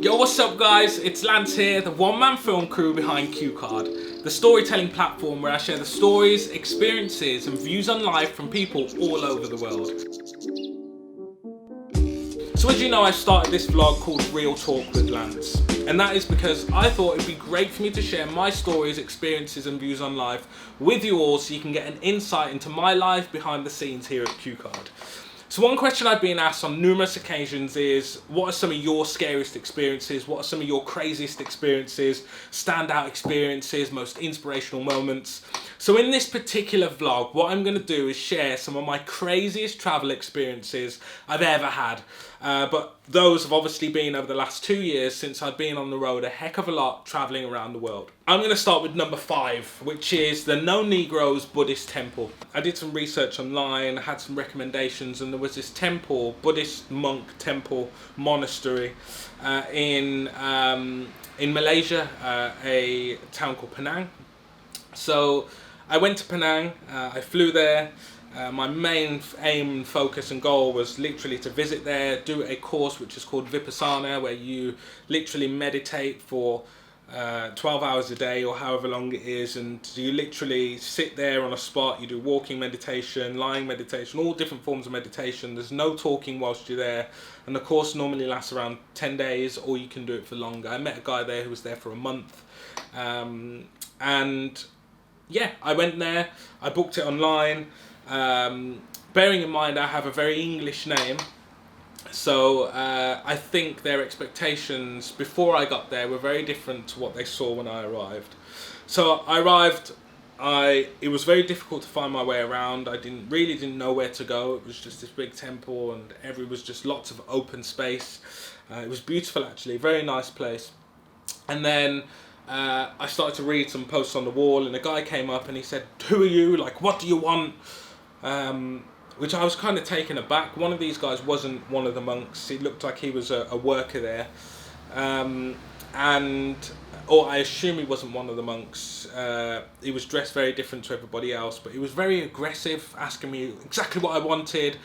Yo, what's up guys? It's Lance here, the one-man film crew behind Cuecard, the storytelling platform where I share the stories, experiences and views on life from people all over the world. So as you know, I started this vlog called Real Talk with Lance, and that is because I thought it'd be great for me to share my stories, experiences and views on life with you all so you can get an insight into my life behind the scenes here at Cuecard. So one question I've been asked on numerous occasions is, what are some of your scariest experiences? What are some of your craziest experiences, standout experiences, most inspirational moments? So in this particular vlog, what I'm going to do is share some of my craziest travel experiences I've ever had. But those have obviously been over the last 2 years since I've been on the road a heck of a lot traveling around the world. I'm going to start with number 5, which is the No Negroes Buddhist Temple. I did some research online, had some recommendations, and there was this temple, Buddhist monk temple, monastery in Malaysia, a town called Penang. So I went to Penang, I flew there. My main aim and focus and goal was literally to visit there, do a course which is called Vipassana, where you literally meditate for 12 hours a day or however long it is, and you literally sit there on a spot. You do walking meditation, lying meditation, all different forms of meditation. There's no talking whilst you're there, and the course normally lasts around 10 days, or you can do it for longer. I met a guy there who was there for a month, and yeah, I went there, I booked it online. Bearing in mind I have a very English name, so I think their expectations before I got there were very different to what they saw when I arrived. So I arrived, it was very difficult to find my way around. I didn't know where to go. It was just this big temple, and was just lots of open space. It was beautiful actually, very nice place. And then I started to read some posts on the wall, and a guy came up and he said, "Who are you? Like, what do you want?" Which I was kind of taken aback. One of these guys wasn't one of the monks. It looked like he was a worker there, or I assume he wasn't one of the monks. He was dressed very different to everybody else, but he was very aggressive, asking me exactly what I wanted.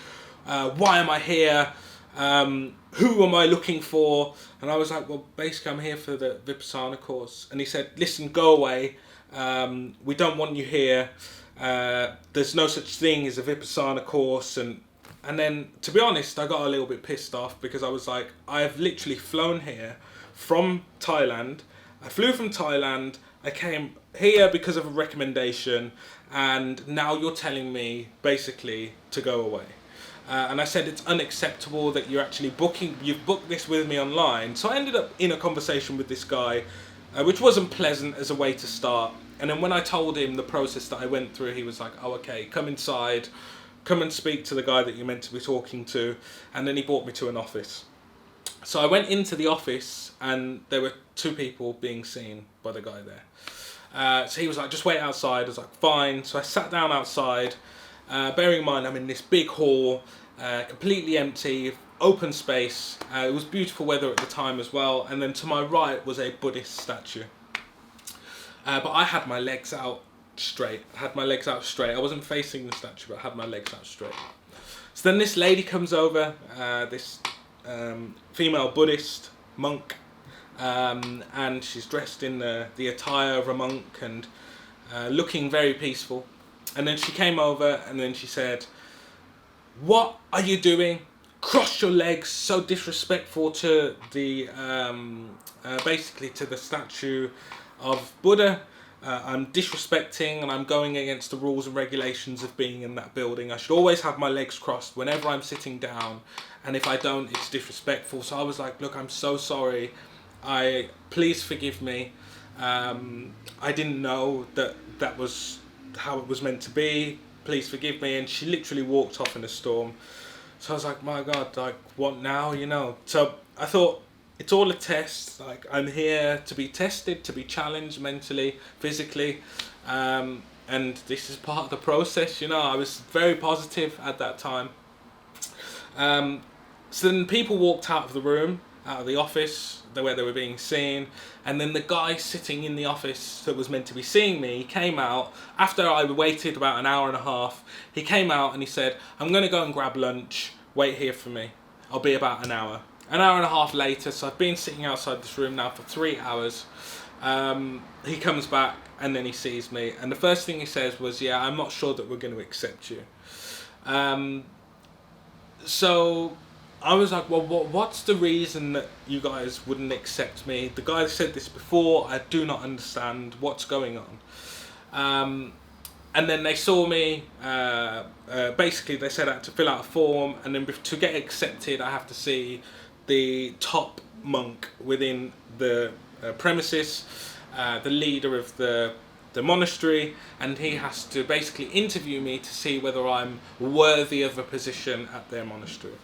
Why am I here? Who am I looking for? And I was like, well, basically I'm here for the Vipassana course. And he said, listen, go away. We don't want you here. There's no such thing as a Vipassana course. And then, to be honest, I got a little bit pissed off, because I was like, I've literally flown here from Thailand. I flew from Thailand. I came here because of a recommendation. And now you're telling me basically to go away. And I said it's unacceptable that you've booked this with me online. So I ended up in a conversation with this guy, which wasn't pleasant as a way to start. And then when I told him the process that I went through, he was like, oh, okay, come inside, come and speak to the guy that you're meant to be talking to. And then he brought me to an office. So I went into the office, and there were 2 people being seen by the guy there. So he was like, just wait outside. I was like, fine. So I sat down outside. Bearing in mind I'm in this big hall, completely empty, open space. It was beautiful weather at the time as well, and then to my right was a Buddhist statue. But I had my legs out straight. I wasn't facing the statue, but I had my legs out straight. So then this lady comes over, this female Buddhist monk, and she's dressed in the attire of a monk and looking very peaceful. And then she came over and then she said, "What are you doing? Cross your legs, so disrespectful to the, basically to the statue of Buddha. I'm disrespecting and I'm going against the rules and regulations of being in that building. I should always have my legs crossed whenever I'm sitting down. And if I don't, it's disrespectful." So I was like, look, I'm so sorry. Please forgive me. I didn't know that was how it was meant to be. Please forgive me. And she literally walked off in a storm. So I was like, my God, like, what now, you know? So I thought, it's all a test. Like, I'm here to be tested, to be challenged mentally, physically, and this is part of the process, you know. I was very positive at that time. So then people walked out of the room, out of the office where they were being seen, and then the guy sitting in the office that was meant to be seeing me came out after I waited about an hour and a half. He came out and he said, "I'm going to go and grab lunch, wait here for me, I'll be about an hour." An hour and a half later, so I've been sitting outside this room now for 3 hours. He comes back and then he sees me, and the first thing he says was, "Yeah, I'm not sure that we're going to accept you." So I was like, "Well, what's the reason that you guys wouldn't accept me? The guy said this before. I do not understand what's going on." And then they saw me. Basically, they said I had to fill out a form, and then to get accepted, I have to see the top monk within the premises, the leader of the monastery, and he has to basically interview me to see whether I'm worthy of a position at their monastery.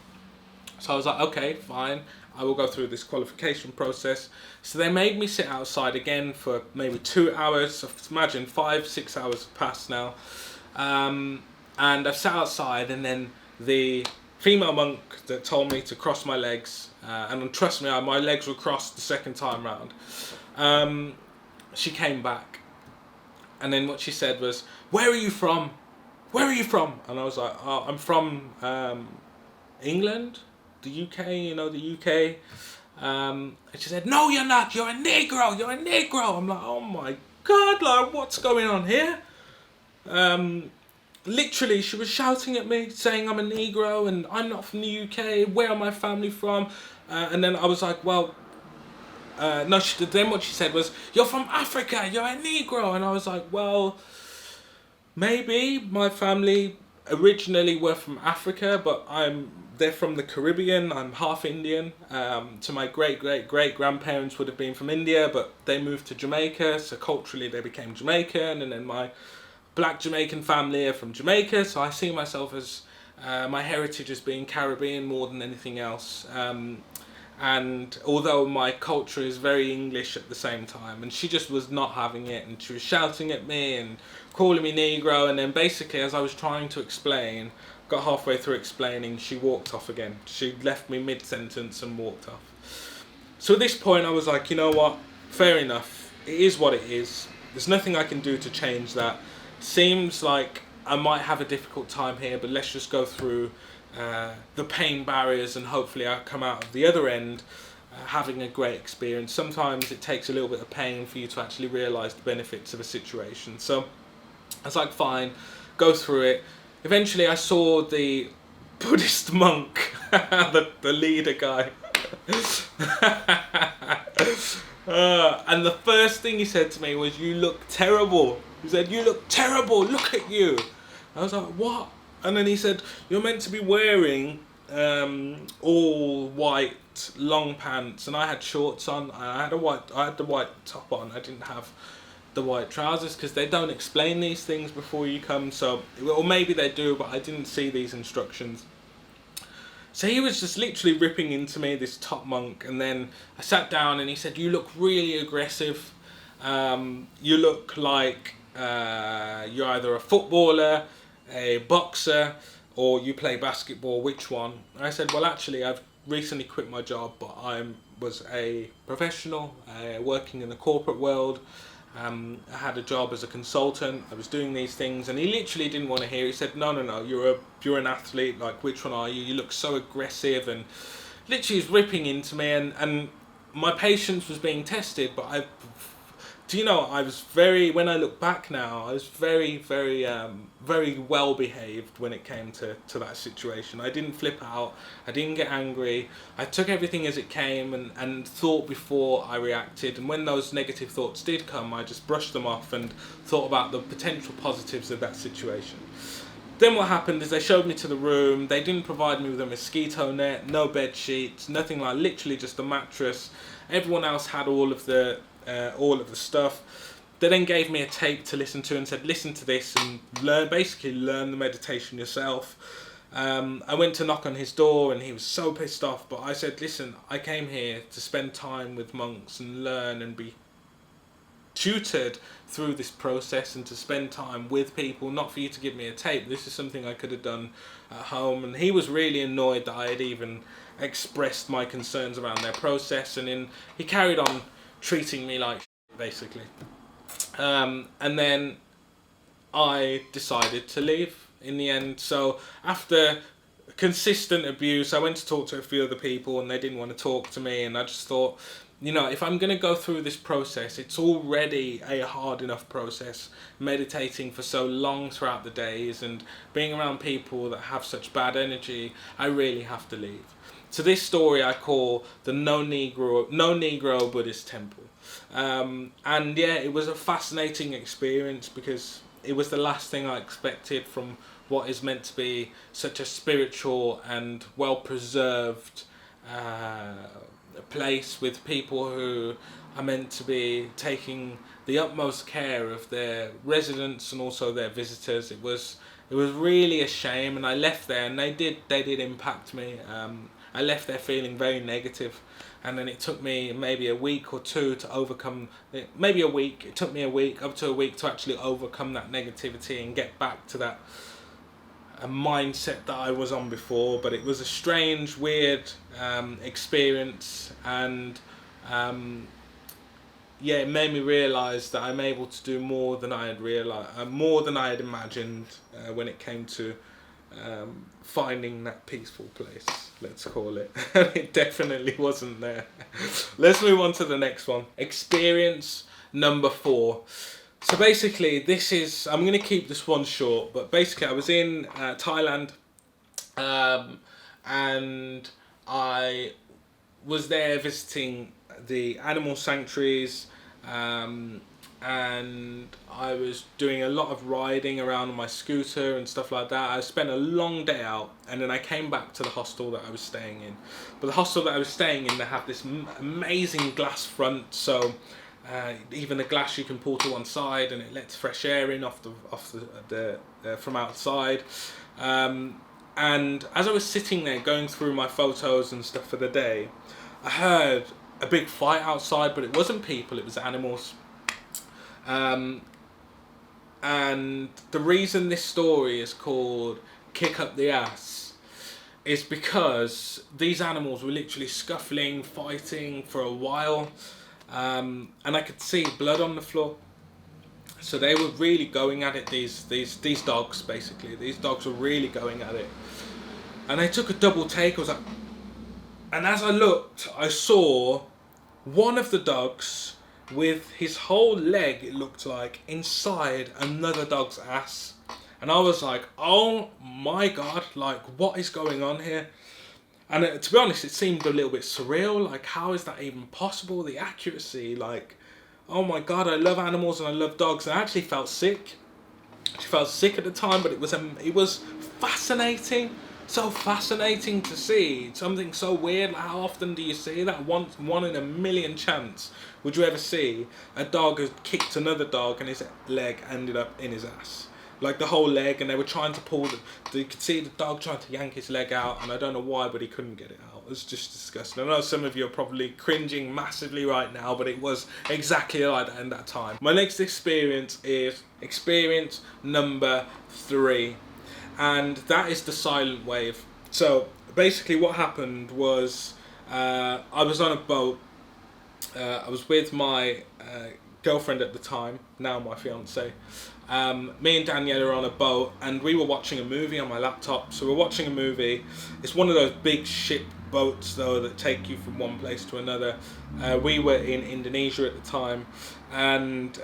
So I was like, okay, fine, I will go through this qualification process. So they made me sit outside again for maybe 2 hours. So imagine 5-6 hours have passed now. And I've sat outside, and then the female monk that told me to cross my legs, and trust me, my legs were crossed the second time round. She came back, and then what she said was, "Where are you from? Where are you from?" And I was like, "Oh, I'm from England, the UK, you know, the UK." And she said, "No, you're not. You're a Negro. You're a Negro." I'm like, "Oh my God, like what's going on here?" Literally, she was shouting at me, saying I'm a Negro and I'm not from the UK. Where are my family from? And then I was like, "Well, no." Then what she said was, "You're from Africa. You're a Negro." And I was like, "Well, maybe my family originally were from Africa, but they're from the Caribbean. I'm half Indian. So my great grandparents would have been from India, but they moved to Jamaica. So culturally, they became Jamaican, and then my Black Jamaican family are from Jamaica. So I see myself as my heritage as being Caribbean more than anything else." And although my culture is very English at the same time, and she just was not having it, and she was shouting at me and calling me Negro, and then basically as I was trying to explain, got halfway through explaining, she walked off again. She left me mid-sentence and walked off. So at this point I was like, you know what, fair enough, it is what it is, there's nothing I can do to change that. Seems like I might have a difficult time here, but let's just go through the pain barriers, and hopefully I'll come out of the other end having a great experience. Sometimes it takes a little bit of pain for you to actually realise the benefits of a situation. So I was like, fine, go through it. Eventually I saw the Buddhist monk, the leader guy. And the first thing he said to me was, "You look terrible." He said, "You look terrible, look at you." I was like, "What?" And then he said, "You're meant to be wearing all white long pants," and I had shorts on. I had the white top on. I didn't have the white trousers because they don't explain these things before you come. So, or maybe they do, but I didn't see these instructions. So he was just literally ripping into me, this top monk, and then I sat down and he said, "You look really aggressive. You look like you're either a footballer, a boxer, or you play basketball. Which one?" And I said, "Well, actually, I've recently quit my job, but I was a professional working in the corporate world. I had a job as a consultant. I was doing these things," and he literally didn't want to hear. He said, "No, you're an athlete. Like, which one are you? You look so aggressive," and literally was ripping into me, and my patience was being tested. But I was when I look back now, I was very, very, very well behaved when it came to that situation. I didn't flip out. I didn't get angry. I took everything as it came and thought before I reacted. And when those negative thoughts did come, I just brushed them off and thought about the potential positives of that situation. Then what happened is they showed me to the room. They didn't provide me with a mosquito net, no bed sheets, nothing, like literally just a mattress. Everyone else had all of the stuff. They then gave me a tape to listen to and said, "Listen to this and learn the meditation yourself." I went to knock on his door and he was so pissed off, but I said, "Listen, I came here to spend time with monks and learn and be tutored through this process and to spend time with people, not for you to give me a tape. This is something I could have done at home." And he was really annoyed that I had even expressed my concerns around their process, and he carried on treating me like shit, basically. And then I decided to leave in the end. So after consistent abuse. I went to talk to a few other people and they didn't want to talk to me, and I just thought, you know, if I'm going to go through this process, it's already a hard enough process, meditating for so long throughout the days and being around people that have such bad energy. I really have to leave. So this story I call the No Negro Buddhist Temple. And yeah, it was a fascinating experience because it was the last thing I expected from what is meant to be such a spiritual and well preserved place, with people who are meant to be taking the utmost care of their residents and also their visitors. It was really a shame, and I left there, and they did impact me. I left there feeling very negative, and then it took me maybe a week or two to overcome. Maybe a week. It took me up to a week to actually overcome that negativity and get back to that a mindset that I was on before. But it was a strange, weird experience, and yeah, it made me realise that I'm able to do more than I had more than I had imagined when it came to finding that peaceful place, let's call it. It definitely wasn't there. Let's move on to the next one. Experience number 4. So basically, I'm going to keep this one short, but basically I was in Thailand, and I was there visiting the animal sanctuaries, and I was doing a lot of riding around on my scooter and stuff like that. I spent a long day out, and then I came back to the hostel that I was staying in. But the hostel that I was staying in, they have this amazing glass front, so even the glass you can pull to one side, and it lets fresh air in from outside. And as I was sitting there going through my photos and stuff for the day, I heard a big fight outside, but it wasn't people, it was animals. And the reason this story is called Kick Up the Ass is because these animals were literally scuffling, fighting for a while, and I could see blood on the floor. So they were really going at it, these dogs, basically. These dogs were really going at it. And they took a double take. I was like, and as I looked, I saw one of the dogs with his whole leg, it looked like, inside another dog's ass. And I was like, oh my God, like, what is going on here? And to be honest, it seemed a little bit surreal. Like, how is that even possible? The accuracy, like, oh my God, I love animals and I love dogs. And I actually felt sick. I felt sick at the time, but it was fascinating. So fascinating to see something so weird. Like, how often do you see that? One in a million chance would you ever see a dog has kicked another dog and his leg ended up in his ass, like the whole leg, and they were trying to pull you could see the dog trying to yank his leg out, and I don't know why, but he couldn't get it out. It was just disgusting. I know some of you are probably cringing massively right now, but it was exactly like that in that time. My next experience is experience number 3. And that is the silent wave. So basically what happened was I was on a boat. I was with my girlfriend at the time, now my fiance. Me and Danielle are on a boat, and we were watching a movie on my laptop. So we're watching a movie. It's one of those big ship boats, though, that take you from one place to another. We were in Indonesia at the time, and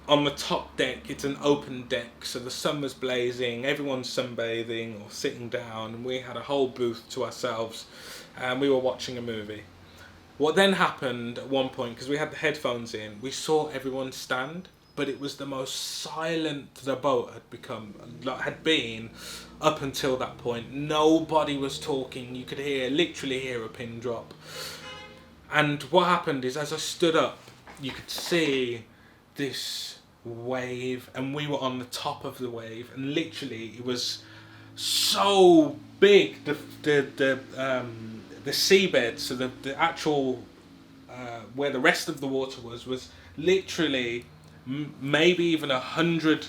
on the top deck, it's an open deck, so the sun was blazing, everyone's sunbathing or sitting down, and we had a whole booth to ourselves, and we were watching a movie. What then happened at one point, because we had the headphones in, we saw everyone stand, but it was the most silent the boat had been up until that point. Nobody was talking. You could literally hear a pin drop. And what happened is, as I stood up, you could see this wave, and we were on the top of the wave, and literally it was so big, the seabed, so the actual where the rest of the water was literally maybe even 100.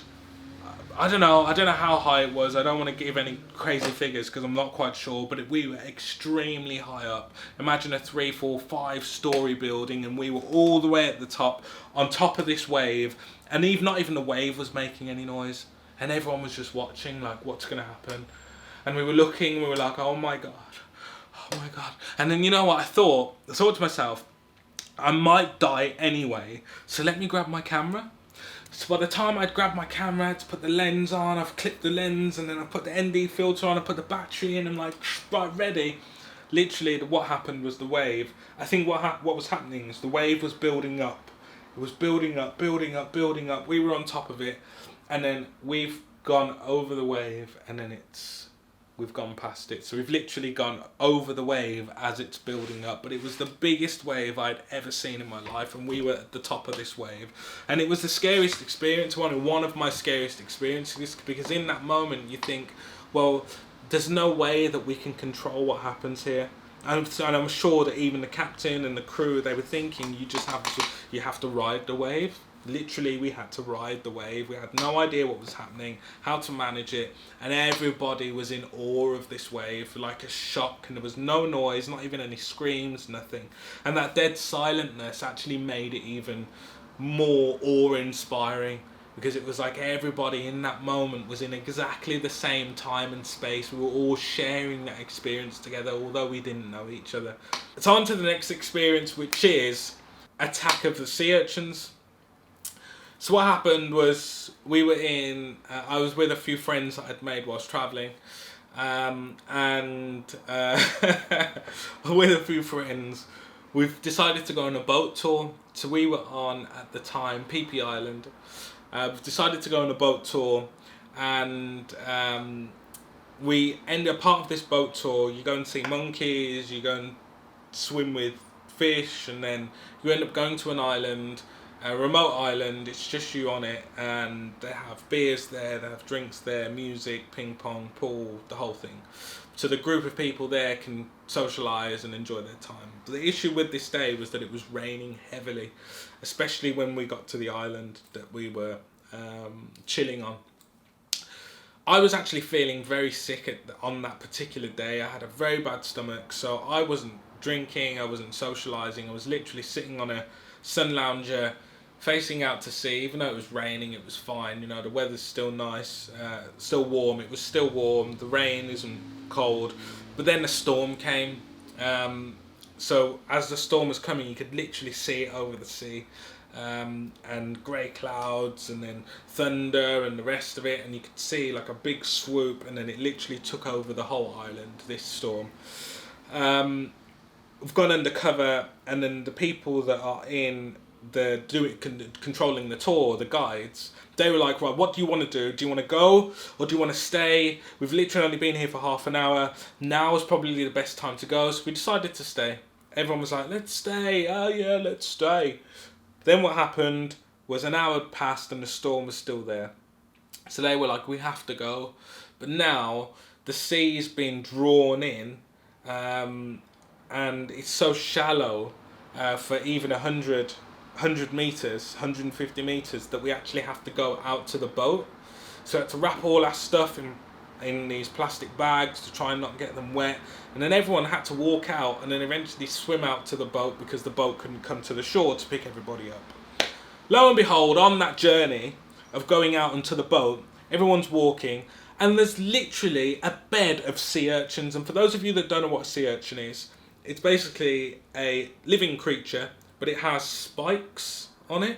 I don't know how high it was. I don't want to give any crazy figures because I'm not quite sure, but we were extremely high up. Imagine a 3, 4, 5 story building, and we were all the way at the top, on top of this wave, and not even the wave was making any noise, and everyone was just watching, like, what's going to happen. And we were looking, we were like, oh my God. Oh my God. And then you know what I thought? I thought to myself, I might die anyway, so let me grab my camera. So by the time I'd grabbed my camera, I had to put the lens on, I've clipped the lens, and then I put the ND filter on, I put the battery in, and like, right, ready. Literally, what happened was the wave. I think what was happening is the wave was building up. It was building up, building up, building up. We were on top of it, and then we've gone over the wave, and then we've gone past it. So we've literally gone over the wave as it's building up. But it was the biggest wave I'd ever seen in my life, and we were at the top of this wave. And it was the scariest experience, one of my scariest experiences, because in that moment you think, well, there's no way that we can control what happens here. And I'm sure that even the captain and the crew, they were thinking, you have to ride the wave. Literally, we had to ride the wave. We had no idea what was happening, how to manage it, and everybody was in awe of this wave, like a shock, and there was no noise, not even any screams, nothing. And that dead silentness actually made it even more awe-inspiring, because it was like everybody in that moment was in exactly the same time and space. We were all sharing that experience together, although we didn't know each other. It's on to the next experience, which is Attack of the Sea Urchins. So what happened was I was with a few friends that I'd made whilst travelling, and with a few friends, we've decided to go on a boat tour. So we were on, at the time, PP Island. We've decided to go on a boat tour, and we end up part of this boat tour. You go and see monkeys, you go and swim with fish, and then you end up going to an island, a remote island. It's just you on it, and they have beers there, they have drinks there, music, ping pong, pool, the whole thing. So the group of people there can socialise and enjoy their time. But the issue with this day was that it was raining heavily, especially when we got to the island that we were chilling on. I was actually feeling very sick on that particular day. I had a very bad stomach, so I wasn't drinking, I wasn't socialising. I was literally sitting on a sun lounger facing out to sea. Even though it was raining, it was fine. You know, the weather's still nice, still warm. It was still warm. The rain isn't cold. But then the storm came. So as the storm was coming, you could literally see it over the sea. And grey clouds, and then thunder and the rest of it, and you could see like a big swoop, and then it literally took over the whole island, this storm. We've gone undercover, and then the people that are in controlling the tour, the guides, they were like, right, what do you want to do? Do you want to go, or do you want to stay? We've literally only been here for half an hour. Now is probably the best time to go, so we decided to stay. Everyone was like, let's stay. Oh yeah, let's stay. Then what happened was an hour passed and the storm was still there. So they were like, we have to go. But now the sea's been drawn in, and it's so shallow for even 100 meters, 150 meters, that we actually have to go out to the boat. So we had to wrap all our stuff in these plastic bags to try and not get them wet. And then everyone had to walk out and then eventually swim out to the boat, because the boat couldn't come to the shore to pick everybody up. Lo and behold, on that journey of going out onto the boat, everyone's walking, and there's literally a bed of sea urchins. And for those of you that don't know what a sea urchin is, it's basically a living creature, but it has spikes on it.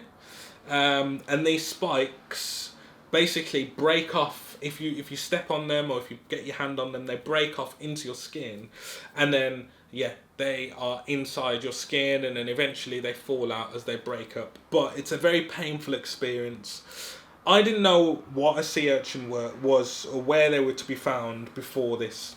And these spikes basically break off. If you step on them, or if you get your hand on them, they break off into your skin, and then they are inside your skin, and then eventually they fall out as they break up. But it's a very painful experience. I didn't know what a sea urchin was or where they were to be found before this.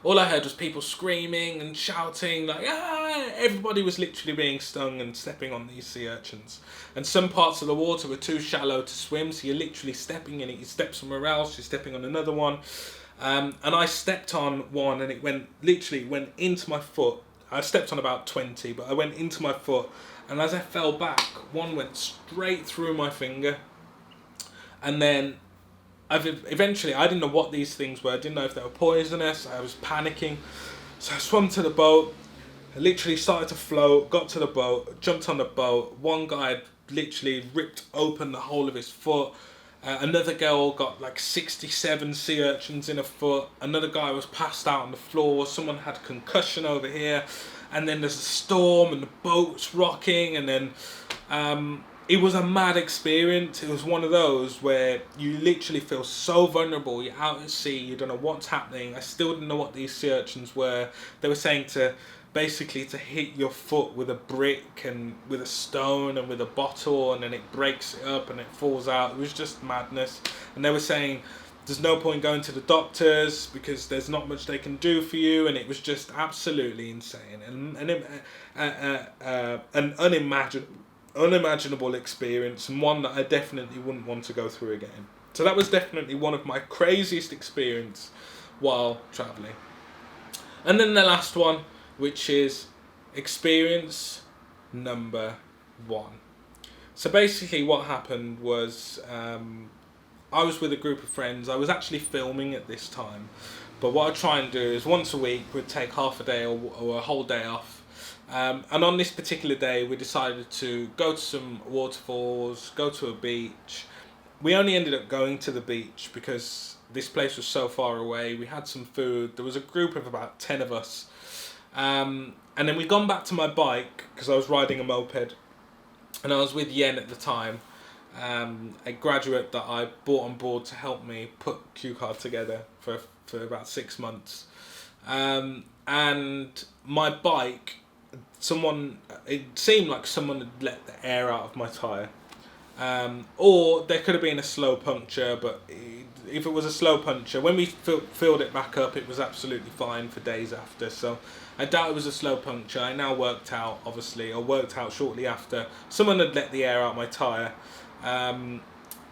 All I heard was people screaming and shouting, like, ah! Everybody was literally being stung and stepping on these sea urchins. And some parts of the water were too shallow to swim, so you're literally stepping in it. You step somewhere else, you're stepping on another one. And I stepped on one, and it went into my foot. I stepped on about 20, but I went into my foot. And as I fell back, one went straight through my finger. And then eventually, I didn't know what these things were. I didn't know if they were poisonous. I was panicking. So I swam to the boat. I literally started to float, got to the boat, jumped on the boat. One guy had literally ripped open the whole of his foot. Another girl got like 67 sea urchins in her foot. Another guy was passed out on the floor. Someone had concussion over here. And then there's a storm and the boat's rocking. And then it was a mad experience. It was one of those where you literally feel so vulnerable. You're out at sea. You don't know what's happening. I still didn't know what these sea urchins were. They were saying to basically to hit your foot with a brick and with a stone and with a bottle, and then it breaks it up and it falls out. It was just madness. And they were saying there's no point going to the doctors because there's not much they can do for you, and it was just absolutely insane and an unimaginable experience, and one that I definitely wouldn't want to go through again. So that was definitely one of my craziest experience while traveling. And then the last one, which is experience number 1. So basically what happened was I was with a group of friends. I was actually filming at this time, but what I try and do is once a week we'd take half a day or a whole day off, and on this particular day we decided to go to some waterfalls, go to a beach. We only ended up going to the beach because this place was so far away. We had some food. There was a group of about 10 of us. And then we'd gone back to my bike because I was riding a moped, and I was with Yen at the time, a graduate that I brought on board to help me put Cuecard together for about 6 months. And my bike, it seemed like someone had let the air out of my tyre. Or there could have been a slow puncture, but if it was a slow puncture, when we filled it back up, it was absolutely fine for days after. So I doubt it was a slow puncture. I now worked out shortly after, someone had let the air out my tyre. And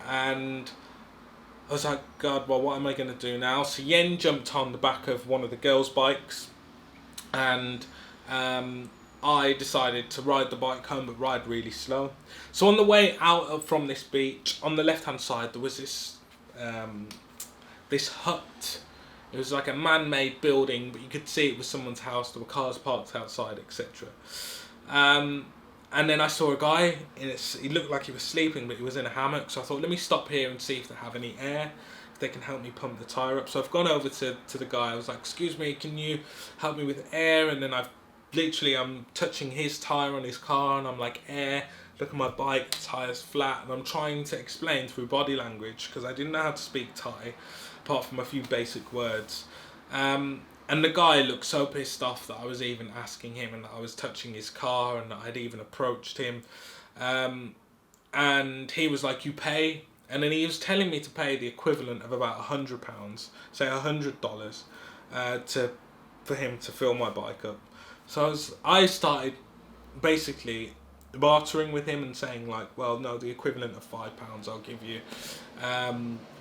I was like, God, well, what am I going to do now? So Yen jumped on the back of one of the girls' bikes, and I decided to ride the bike home, but ride really slow. So on the way out from this beach, on the left-hand side, there was this hut. It was like a man-made building, but you could see it was someone's house. There were cars parked outside, etc. And then I saw a guy, he looked like he was sleeping, but he was in a hammock. So I thought, let me stop here and see if they have any air, if they can help me pump the tyre up. So I've gone over to the guy. I was like, excuse me, can you help me with air? And then I'm touching his tyre on his car, and I'm like, air, look at my bike, the tyre's flat. And I'm trying to explain through body language, because I didn't know how to speak Thai, apart from a few basic words. And the guy looked so pissed off that I was even asking him, and that I was touching his car, and that I'd even approached him. And he was like, you pay? And then he was telling me to pay the equivalent of about £100, say $100, for him to fill my bike up. So I started basically bartering with him and saying like, well, no, the equivalent of £5 I'll give you.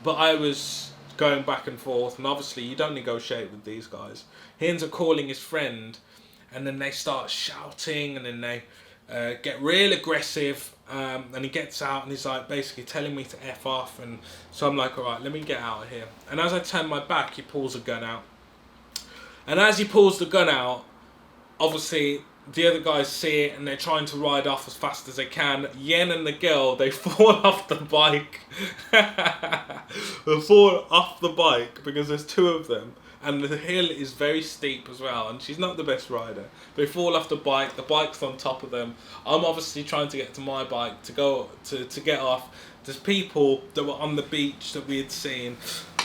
But I was going back and forth, and obviously you don't negotiate with these guys. He ends up calling his friend, and then they start shouting, and then they get real aggressive, and he gets out and he's like basically telling me to F off. And so I'm like, alright, let me get out of here. And as I turn my back, he pulls a gun out, and as he pulls the gun out, obviously the other guys see it and they're trying to ride off as fast as they can. Yen and the girl, they fall off the bike. They fall off the bike because there's 2 of them, and the hill is very steep as well, and she's not the best rider. They fall off the bike's on top of them. I'm obviously trying to get to my bike to go to get off. There's people that were on the beach that we had seen.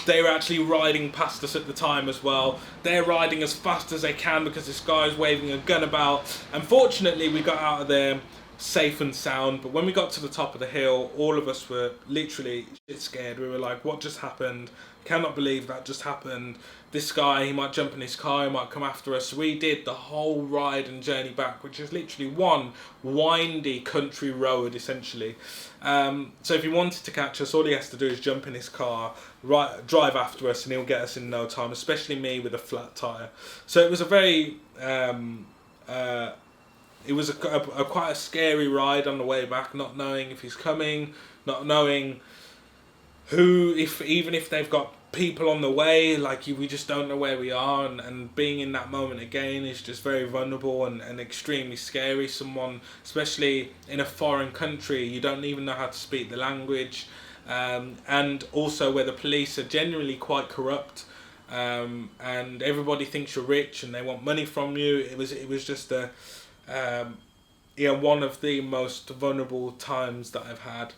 They were actually riding past us at the time as well. They're riding as fast as they can because this guy's waving a gun about. And fortunately, we got out of there safe and sound. But when we got to the top of the hill, all of us were literally shit scared. We were like, what just happened? Cannot believe that just happened. This guy, he might jump in his car, he might come after us. We did the whole ride and journey back, which is literally one windy country road, essentially. So if he wanted to catch us, all he has to do is jump in his car, drive after us, and he'll get us in no time, especially me with a flat tyre. So it was a very... it was quite a scary ride on the way back, not knowing if he's coming, not knowing even if they've got people on the way, like we just don't know where we are, and being in that moment again is just very vulnerable and extremely scary. Someone, especially in a foreign country, you don't even know how to speak the language. and also where the police are generally quite corrupt, and everybody thinks you're rich and they want money from you. It was just a one of the most vulnerable times that I've had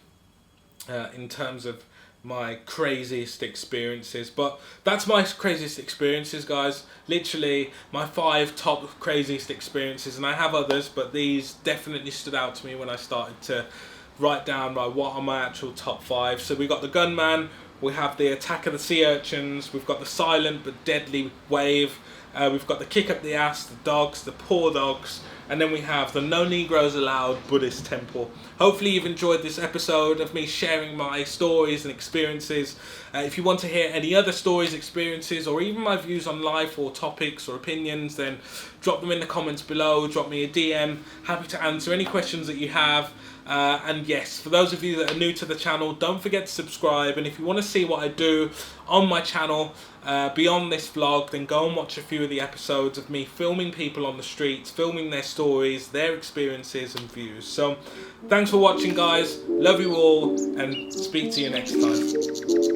in terms of my craziest experiences. But that's my craziest experiences, guys. Literally my 5 top craziest experiences, and I have others, but these definitely stood out to me when I started to write down what are my actual top 5. So we got the gunman, we have the attack of the sea urchins, we've got the silent but deadly wave, we've got the kick up the ass, the dogs, the poor dogs, and then we have the no Negroes allowed Buddhist temple. Hopefully you've enjoyed this episode of me sharing my stories and experiences. If you want to hear any other stories, experiences, or even my views on life or topics or opinions, then drop them in the comments below, drop me a DM. Happy to answer any questions that you have. And yes, for those of you that are new to the channel, don't forget to subscribe. And if you want to see what I do on my channel beyond this vlog, then go and watch a few of the episodes of me filming people on the streets, filming their stories, their experiences and views. So thanks for watching, guys. Love you all, and speak to you next time.